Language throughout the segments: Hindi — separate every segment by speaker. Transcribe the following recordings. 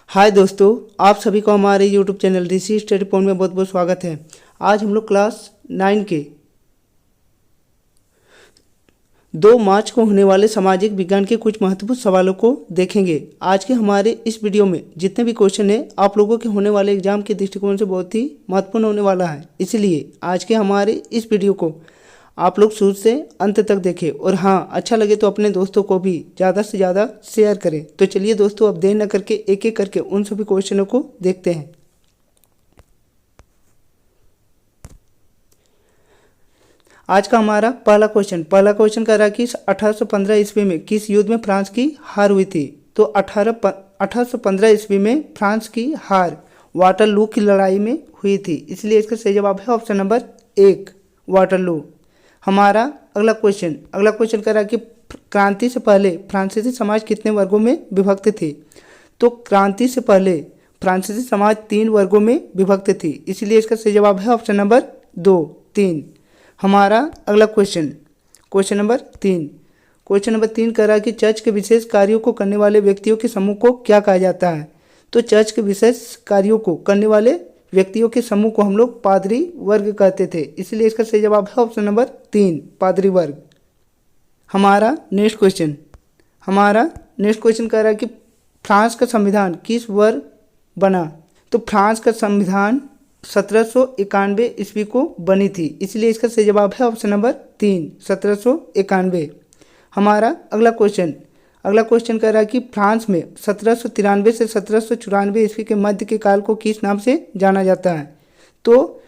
Speaker 1: हाय दोस्तों, आप सभी को हमारे यूट्यूब चैनल ऋषि स्टडी पॉइंट में बहुत बहुत स्वागत है। आज हम लोग क्लास 9 के 2 मार्च को होने वाले सामाजिक विज्ञान के कुछ महत्वपूर्ण सवालों को देखेंगे। आज के हमारे इस वीडियो में जितने भी क्वेश्चन हैं आप लोगों के होने वाले एग्जाम के दृष्टिकोण से बहुत ही महत्वपूर्ण होने वाला है। इसलिए आज के हमारे इस वीडियो को आप लोग शुरू से अंत तक देखें और हाँ, अच्छा लगे तो अपने दोस्तों को भी ज़्यादा से ज़्यादा शेयर करें। तो चलिए दोस्तों, अब देर न करके एक एक करके उन सभी क्वेश्चनों को देखते हैं। आज का हमारा पहला क्वेश्चन कह रहा है कि 1815 ईस्वी में किस युद्ध में फ्रांस की हार हुई थी। तो 1815 ईस्वी में फ्रांस की हार वाटरलू की लड़ाई में हुई थी। इसलिए इसका सही जवाब है ऑप्शन नंबर 1, वाटरलू। हमारा अगला क्वेश्चन कह रहा है कि क्रांति से पहले फ्रांसीसी समाज कितने वर्गों में विभक्त थी। तो क्रांति से पहले फ्रांसीसी समाज 3 वर्गों में विभक्त थी। इसलिए इसका सही जवाब है ऑप्शन नंबर 2, 3। हमारा अगला क्वेश्चन नंबर 3 कह रहा है कि चर्च के विशेष कार्यों को करने वाले व्यक्तियों के समूह को क्या कहा जाता है। तो चर्च के विशेष कार्यों को करने वाले व्यक्तियों के समूह को हम लोग पादरी वर्ग कहते थे। इसलिए इसका सही जवाब है ऑप्शन नंबर 3, पादरी वर्ग। हमारा नेक्स्ट क्वेश्चन कह रहा है कि फ्रांस का संविधान किस वर्ष बना। तो फ्रांस का संविधान 1791 ईस्वी को बनी थी। इसलिए इसका सही जवाब है ऑप्शन नंबर 3, 1791। हमारा अगला क्वेश्चन कह रहा है कि फ्रांस में 1793 से 1794 ईस्वी के मध्य के काल को किस नाम से जाना जाता है। तो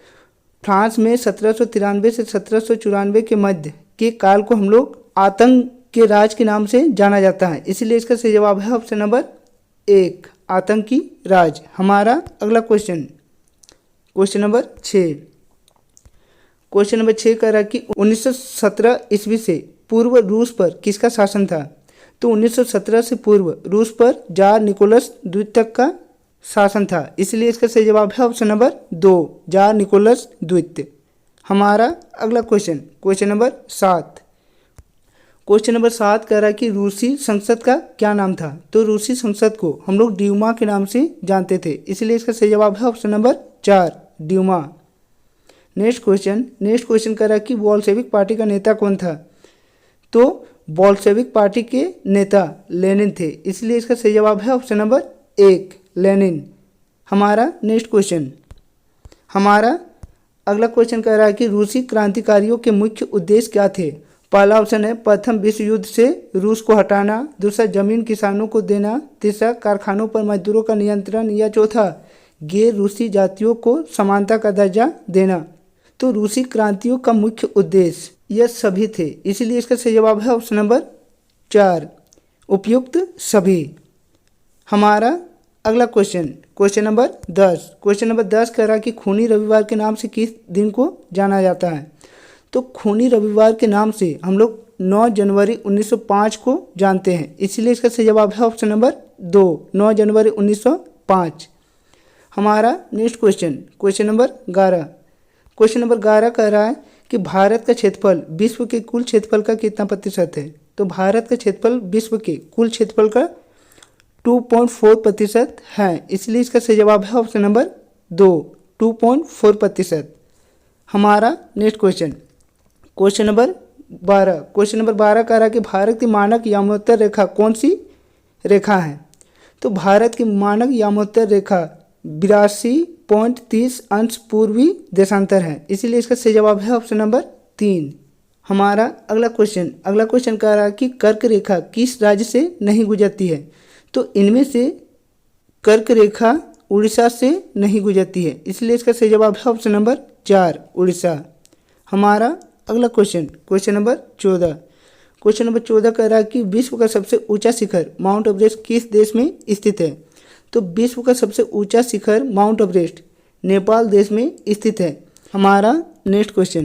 Speaker 1: फ्रांस में 1793 से 1794 के मध्य के काल को हम लोग आतंक के राज के नाम से जाना जाता है। इसलिए इसका सही जवाब है ऑप्शन नंबर 1, आतंकी राज। हमारा अगला क्वेश्चन नंबर 6 कह रहा है कि 1917 ईस्वी से पूर्व रूस पर किसका शासन था। तो 1917 से पूर्व रूस पर जार निकोलस द्वितीय का शासन था। इसलिए इसका सही जवाब है ऑप्शन नंबर 2, जार निकोलस द्वितीय। हमारा अगला क्वेश्चन नंबर 7 कह रहा है कि रूसी संसद का क्या नाम था। तो रूसी संसद को हम लोग ड्यूमा के नाम से जानते थे। इसलिए इसका सही जवाब है ऑप्शन नंबर 4, ड्यूमा। नेक्स्ट क्वेश्चन कह रहा है कि बोल्शेविक पार्टी का नेता कौन था। तो बोल्शेविक पार्टी के नेता लेनिन थे। इसलिए इसका सही जवाब है ऑप्शन नंबर 1, लेनिन। हमारा अगला क्वेश्चन कह रहा है कि रूसी क्रांतिकारियों के मुख्य उद्देश्य क्या थे। पहला ऑप्शन है प्रथम विश्व युद्ध से रूस को हटाना, दूसरा जमीन किसानों को देना, तीसरा कारखानों पर मजदूरों का नियंत्रण, या चौथा गैर रूसी जातियों को समानता का दर्जा देना। तो रूसी क्रांतियों का मुख्य उद्देश्य यह सभी थे। इसलिए इसका सही जवाब है ऑप्शन नंबर 4, उपयुक्त सभी। हमारा अगला क्वेश्चन नंबर 10 कह रहा है कि खूनी रविवार के नाम से किस दिन को जाना जाता है। तो खूनी रविवार के नाम से हम लोग 9 जनवरी 1905 को जानते हैं। इसलिए इसका सही जवाब है ऑप्शन नंबर 2, 9 जनवरी 1905। हमारा नेक्स्ट क्वेश्चन नंबर 11 कह रहा है कि भारत का क्षेत्रफल विश्व के कुल क्षेत्रफल का कितना प्रतिशत है। तो भारत का क्षेत्रफल विश्व के कुल क्षेत्रफल का 2.4% है। इसलिए इसका सही जवाब है ऑप्शन नंबर 2, 2.4%। हमारा नेक्स्ट क्वेश्चन नंबर 12 कह रहा है कि भारत की मानक यामोत्तर रेखा कौन सी रेखा है। तो भारत की मानक यामोत्तर रेखा 82.30 अंश पूर्वी देशांतर है। इसीलिए इसका सही जवाब है ऑप्शन नंबर 3। हमारा अगला क्वेश्चन कह रहा है कि कर्क रेखा किस राज्य से नहीं गुजरती है। तो इनमें से कर्क रेखा उड़ीसा से नहीं गुजरती है। इसलिए इसका सही जवाब है ऑप्शन नंबर 4, उड़ीसा। हमारा अगला क्वेश्चन नंबर 14 कह रहा है कि विश्व का सबसे ऊंचा शिखर माउंट एवरेस्ट किस देश में स्थित है। तो विश्व का सबसे ऊंचा शिखर माउंट एवरेस्ट नेपाल देश में स्थित है। हमारा नेक्स्ट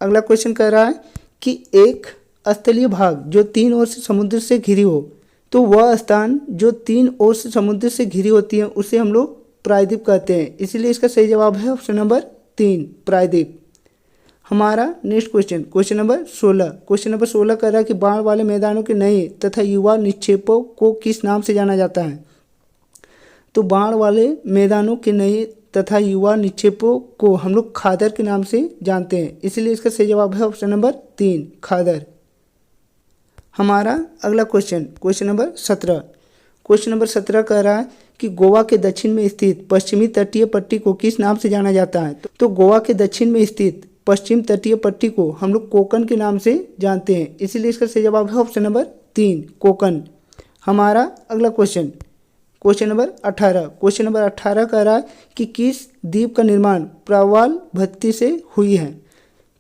Speaker 1: अगला क्वेश्चन कह रहा है कि एक स्थलीय भाग जो 3 ओर से समुद्र से घिरी हो, तो वह स्थान जो 3 ओर से समुद्र से घिरी होती है उसे हम लोग प्रायद्वीप कहते हैं। इसलिए इसका सही जवाब है ऑप्शन नंबर 3, प्रायद्वीप। हमारा नेक्स्ट क्वेश्चन नंबर 16 कह रहा है कि बाढ़ वाले मैदानों के नए तथा युवा निक्षेपों को किस नाम से जाना जाता है। तो बाढ़ वाले मैदानों के नए तथा युवा निक्षेपों को हम लोग खादर के नाम से जानते हैं, इसलिए इसका सही जवाब है ऑप्शन नंबर 3 खादर। हमारा अगला क्वेश्चन नंबर 17। क्वेश्चन नंबर 17 कह रहा है कि गोवा के दक्षिण में स्थित पश्चिमी तटीय पट्टी को किस नाम से जाना जाता है। तो गोवा के दक्षिण में स्थित पश्चिम तटीय पट्टी को हम लोग कोकन के नाम से जानते हैं, इसीलिए इसका सही जवाब है ऑप्शन नंबर 3 कोकन। हमारा अगला क्वेश्चन नंबर 18। क्वेश्चन नंबर 18 कह रहा है कि किस द्वीप का निर्माण प्रवाल भत्ती से हुई है।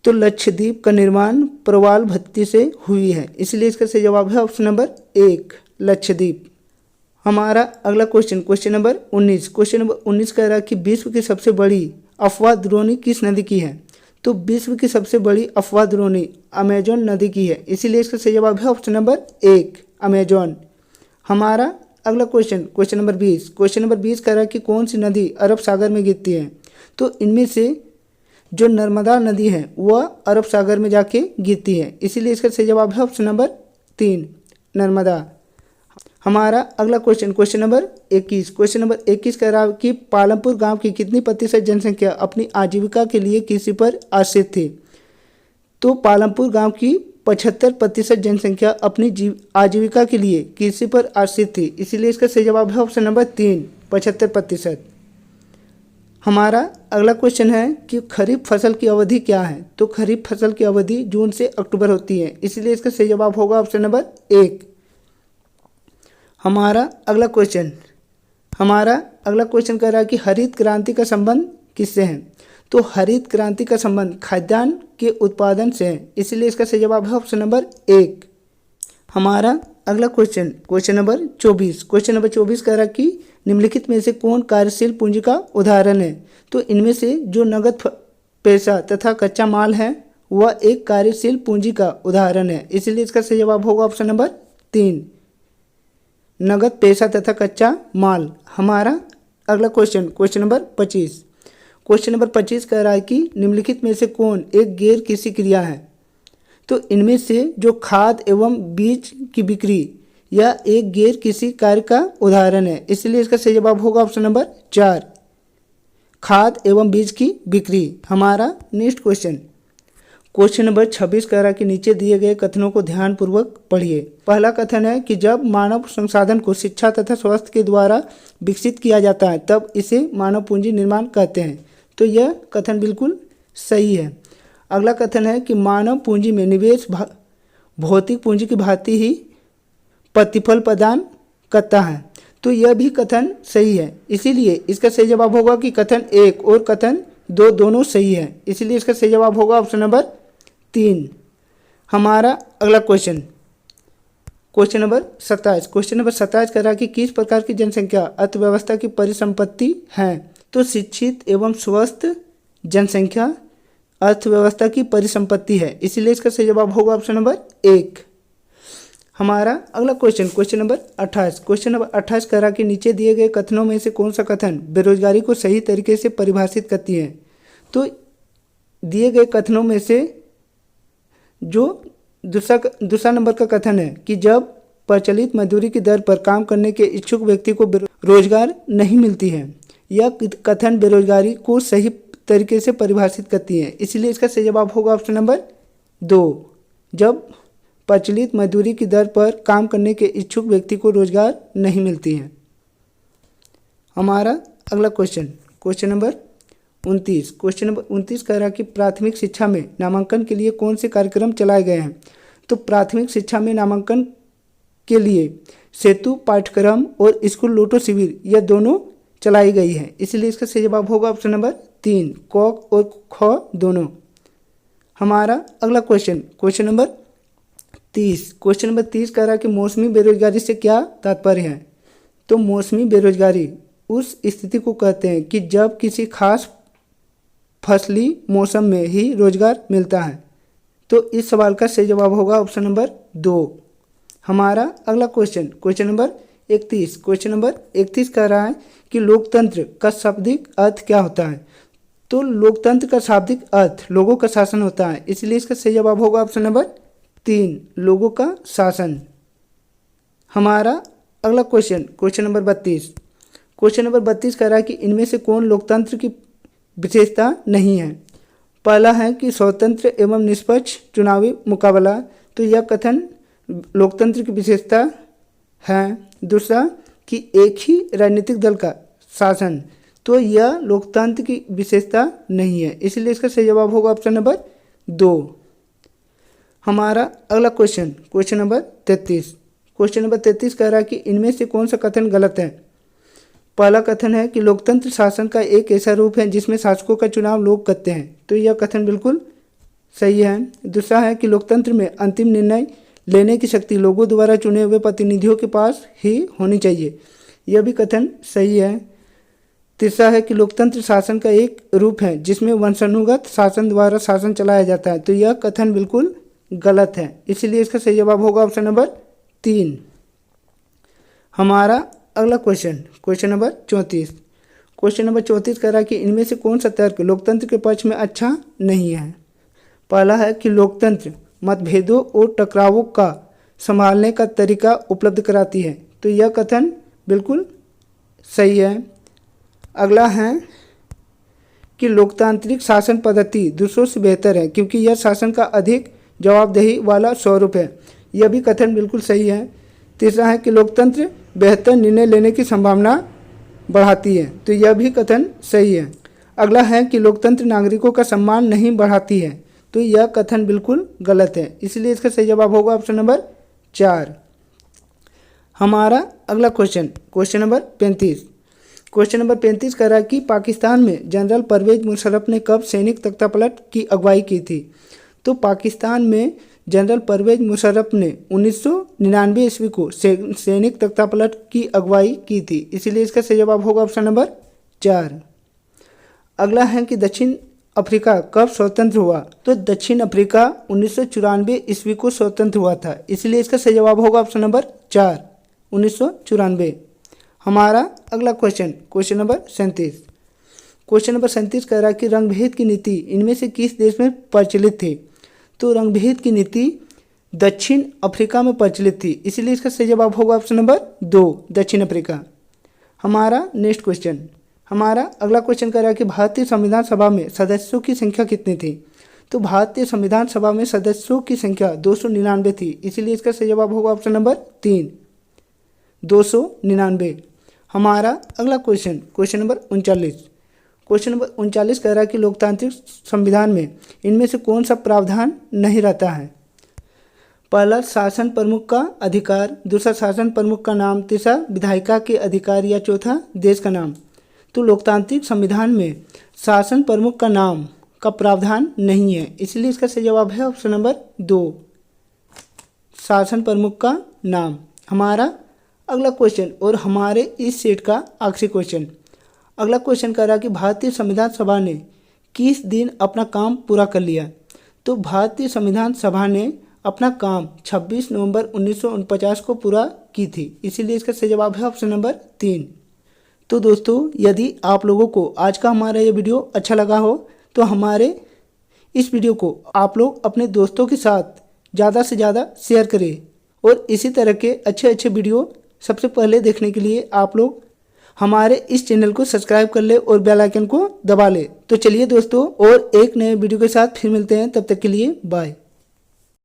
Speaker 1: तो लक्षद्वीप का निर्माण प्रवाल भत्ती से हुई है, इसलिए इसका सही जवाब है ऑप्शन नंबर 1 लक्षद्वीप। हमारा अगला क्वेश्चन नंबर 19। क्वेश्चन नंबर 19 कह रहा है कि विश्व की सबसे बड़ी अफवाह द्रोणी किस नदी की है। तो विश्व की सबसे बड़ी अफवाह द्रोणी अमेजोन नदी की है, इसीलिए इसका सही जवाब है ऑप्शन नंबर 1 अमेजोन। हमारा अगला क्वेश्चन नंबर 20। क्वेश्चन नंबर 20 कह रहा है कि कौन सी नदी अरब सागर में गिरती है। तो इनमें से जो नर्मदा नदी है वह अरब सागर में जाके गिरती है, इसीलिए इसका सही जवाब है ऑप्शन नंबर 3 नर्मदा। हमारा अगला क्वेश्चन नंबर 21। क्वेश्चन नंबर 21 कह रहा है कि पालमपुर गांव की कितनी प्रतिशत जनसंख्या अपनी आजीविका के लिए कृषि पर आश्रित थी। तो पालमपुर गांव की 75% जनसंख्या अपनी आजीविका के लिए कृषि पर आश्रित थी, इसीलिए इसका सही जवाब है ऑप्शन नंबर 3 75%। हमारा अगला क्वेश्चन है कि खरीफ फसल की अवधि क्या है। तो खरीफ फसल की अवधि जून से अक्टूबर होती है, इसलिए इसका सही जवाब होगा ऑप्शन नंबर 1। हमारा अगला क्वेश्चन कह रहा है कि हरित क्रांति का संबंध किससे है। तो हरित क्रांति का संबंध खाद्यान्न के उत्पादन से है, इसलिए इसका सही जवाब है ऑप्शन नंबर 1। हमारा अगला क्वेश्चन नंबर 24। क्वेश्चन नंबर 24 कह रहा है कि निम्नलिखित में से कौन कार्यशील पूंजी का उदाहरण है। तो इनमें से जो नगद पैसा तथा कच्चा माल है वह एक कार्यशील पूंजी का उदाहरण है, इसलिए इसका सही जवाब होगा ऑप्शन नंबर 3 नगद पैसा तथा कच्चा माल। हमारा अगला क्वेश्चन नंबर 25। क्वेश्चन नंबर 25 कह रहा है कि निम्नलिखित में से कौन एक गैर कृषि क्रिया है। तो इनमें से जो खाद एवं बीज की बिक्री यह एक गैर कृषि कार्य का उदाहरण है, इसलिए इसका सही जवाब होगा ऑप्शन नंबर 4 खाद एवं बीज की बिक्री। हमारा नेक्स्ट क्वेश्चन नंबर 26 कह रहा है कि नीचे दिए गए कथनों को ध्यानपूर्वक पढ़िए। पहला कथन है कि जब मानव संसाधन को शिक्षा तथा स्वास्थ्य के द्वारा विकसित किया जाता है तब इसे मानव पूंजी निर्माण कहते हैं। तो यह कथन बिल्कुल सही है। अगला कथन है कि मानव पूंजी में निवेश भौतिक पूंजी की भांति ही प्रतिफल प्रदान करता है। तो यह भी कथन सही है, इसीलिए इसका सही जवाब होगा कि कथन 1 और कथन 2 दोनों सही है, इसलिए इसका सही जवाब होगा ऑप्शन नंबर 3। हमारा अगला क्वेश्चन नंबर 27। क्वेश्चन नंबर 27 कह रहा है कि किस प्रकार की जनसंख्या अर्थव्यवस्था की परिसंपत्ति है। तो शिक्षित एवं स्वस्थ जनसंख्या अर्थव्यवस्था की परिसंपत्ति है, इसलिए इसका सही जवाब होगा ऑप्शन नंबर 1। हमारा अगला क्वेश्चन नंबर 28। क्वेश्चन नंबर 28 कह रहा कि नीचे दिए गए कथनों में से कौन सा कथन बेरोजगारी को सही तरीके से परिभाषित करती है। तो दिए गए कथनों में से जो दूसरा नंबर का कथन है कि जब प्रचलित मजदूरी की दर पर काम करने के इच्छुक व्यक्ति को रोजगार नहीं मिलती है, यह कथन बेरोजगारी को सही तरीके से परिभाषित करती है, इसलिए इसका सही जवाब होगा ऑप्शन नंबर 2 जब प्रचलित मजदूरी की दर पर काम करने के इच्छुक व्यक्ति को रोजगार नहीं मिलती है। हमारा अगला क्वेश्चन नंबर 29। क्वेश्चन नंबर 29 कह रहा कि प्राथमिक शिक्षा में नामांकन के लिए कौन से कार्यक्रम चलाए गए हैं। तो प्राथमिक शिक्षा में नामांकन के लिए सेतु पाठ्यक्रम और स्कूल लोटो शिविर यह दोनों चलाई गई है, इसलिए इसका सही जवाब होगा ऑप्शन नंबर 3 क और ख दोनों। हमारा अगला क्वेश्चन नंबर 30। क्वेश्चन नंबर 30 कह रहा कि मौसमी बेरोजगारी से क्या तात्पर्य है। तो मौसमी बेरोजगारी उस स्थिति को कहते हैं कि जब किसी खास फसली मौसम में ही रोजगार मिलता है। तो इस सवाल का सही जवाब होगा ऑप्शन नंबर 2। हमारा अगला क्वेश्चन नंबर 31। क्वेश्चन नंबर 31 कह रहा है कि लोकतंत्र का शाब्दिक अर्थ क्या होता है। तो लोकतंत्र का शाब्दिक अर्थ लोगों का शासन होता है, इसलिए इसका सही जवाब होगा ऑप्शन नंबर 3 लोगों का शासन। हमारा अगला क्वेश्चन नंबर 32। क्वेश्चन नंबर 32 कह रहा है कि इनमें से कौन लोकतंत्र की विशेषता नहीं है। पहला है कि स्वतंत्र एवं निष्पक्ष चुनावी मुकाबला, तो यह कथन लोकतंत्र की विशेषता है। दूसरा कि एक ही राजनीतिक दल का शासन, तो यह लोकतंत्र की विशेषता नहीं है, इसलिए इसका सही जवाब होगा ऑप्शन नंबर 2। हमारा अगला क्वेश्चन नंबर 33। क्वेश्चन नंबर 33 कह रहा है कि इनमें से कौन सा कथन गलत है। पहला कथन है कि लोकतंत्र शासन का एक ऐसा रूप है जिसमें शासकों का चुनाव लोग करते हैं, तो यह कथन बिल्कुल सही है। दूसरा है कि लोकतंत्र में अंतिम निर्णय लेने की शक्ति लोगों द्वारा चुने हुए प्रतिनिधियों के पास ही होनी चाहिए, यह भी कथन सही है। तीसरा है कि लोकतंत्र शासन का एक रूप है जिसमें वंशानुगत शासन द्वारा शासन चलाया जाता है, तो यह कथन बिल्कुल गलत है, इसलिए इसका सही जवाब होगा ऑप्शन नंबर 3। हमारा अगला क्वेश्चन नंबर 34। क्वेश्चन नंबर 34 कह रहा है कि इनमें से कौन सा तर्क लोकतंत्र के पक्ष में अच्छा नहीं है। पहला है कि लोकतंत्र मतभेदों और टकरावों का संभालने का तरीका उपलब्ध कराती है, तो यह कथन बिल्कुल सही है। अगला है कि लोकतांत्रिक शासन पद्धति दूसरों से बेहतर है क्योंकि यह शासन का अधिक जवाबदेही वाला स्वरूप है, यह भी कथन बिल्कुल सही है। तीसरा है कि लोकतंत्र बेहतर निर्णय लेने की संभावना बढ़ाती है, तो यह भी कथन सही है। अगला है कि लोकतंत्र नागरिकों का सम्मान नहीं बढ़ाती है, तो यह कथन बिल्कुल गलत है, इसलिए इसका सही जवाब होगा ऑप्शन नंबर 4। हमारा अगला क्वेश्चन नंबर 35। क्वेश्चन नंबर 35 कह रहा है कि पाकिस्तान में जनरल परवेज मुशर्रफ ने कब सैनिक तख्तापलट की अगुवाई की थी। तो पाकिस्तान में जनरल परवेज मुशर्रफ ने 1999 ईस्वी को सैनिक तख्तापलट की अगुवाई की थी, इसीलिए इसका सही जवाब होगा ऑप्शन नंबर 4। अगला है कि दक्षिण अफ्रीका कब स्वतंत्र हुआ। तो दक्षिण अफ्रीका 1994 ईस्वी को स्वतंत्र हुआ था, इसलिए इसका सही जवाब होगा ऑप्शन नंबर 4, 1994। हमारा अगला क्वेश्चन नंबर 37। क्वेश्चन नंबर 37 कह रहा है कि रंगभेद की नीति इनमें से किस देश में प्रचलित थी। तो रंगभेद की नीति दक्षिण अफ्रीका में प्रचलित थी, इसलिए इसका सही जवाब होगा ऑप्शन नंबर 2, दक्षिण अफ्रीका। हमारा हमारा अगला क्वेश्चन कह रहा है कि भारतीय संविधान सभा में सदस्यों की संख्या कितनी थी। तो भारतीय संविधान सभा में सदस्यों की संख्या 299 थी, इसीलिए इसका सही जवाब होगा ऑप्शन नंबर 3, 299। हमारा अगला क्वेश्चन नंबर 39। क्वेश्चन नंबर 39 कह रहा है कि लोकतांत्रिक संविधान में इनमें से कौन सा प्रावधान नहीं रहता है। पहला शासन प्रमुख का अधिकार, दूसरा शासन प्रमुख का नाम, तीसरा विधायिका के अधिकार या चौथा देश का नाम। तो लोकतांत्रिक संविधान में शासन प्रमुख का नाम का प्रावधान नहीं है, इसलिए इसका सही जवाब है ऑप्शन नंबर 2, शासन प्रमुख का नाम। हमारा अगला क्वेश्चन और हमारे इस सेट का आखिरी क्वेश्चन। अगला क्वेश्चन कह रहा है कि भारतीय संविधान सभा ने किस दिन अपना काम पूरा कर लिया। तो भारतीय संविधान सभा ने अपना काम 26 नवंबर 1949 को पूरा की थी, इसीलिए इसका सही जवाब है ऑप्शन नंबर 3। तो दोस्तों, यदि आप लोगों को आज का हमारा ये वीडियो अच्छा लगा हो तो हमारे इस वीडियो को आप लोग अपने दोस्तों के साथ ज़्यादा से ज़्यादा शेयर करें और इसी तरह के अच्छे वीडियो सबसे पहले देखने के लिए आप लोग हमारे इस चैनल को सब्सक्राइब कर ले और बेल आइकन को दबा ले। तो चलिए दोस्तों, और एक नए वीडियो के साथ फिर मिलते हैं, तब तक के लिए बाय।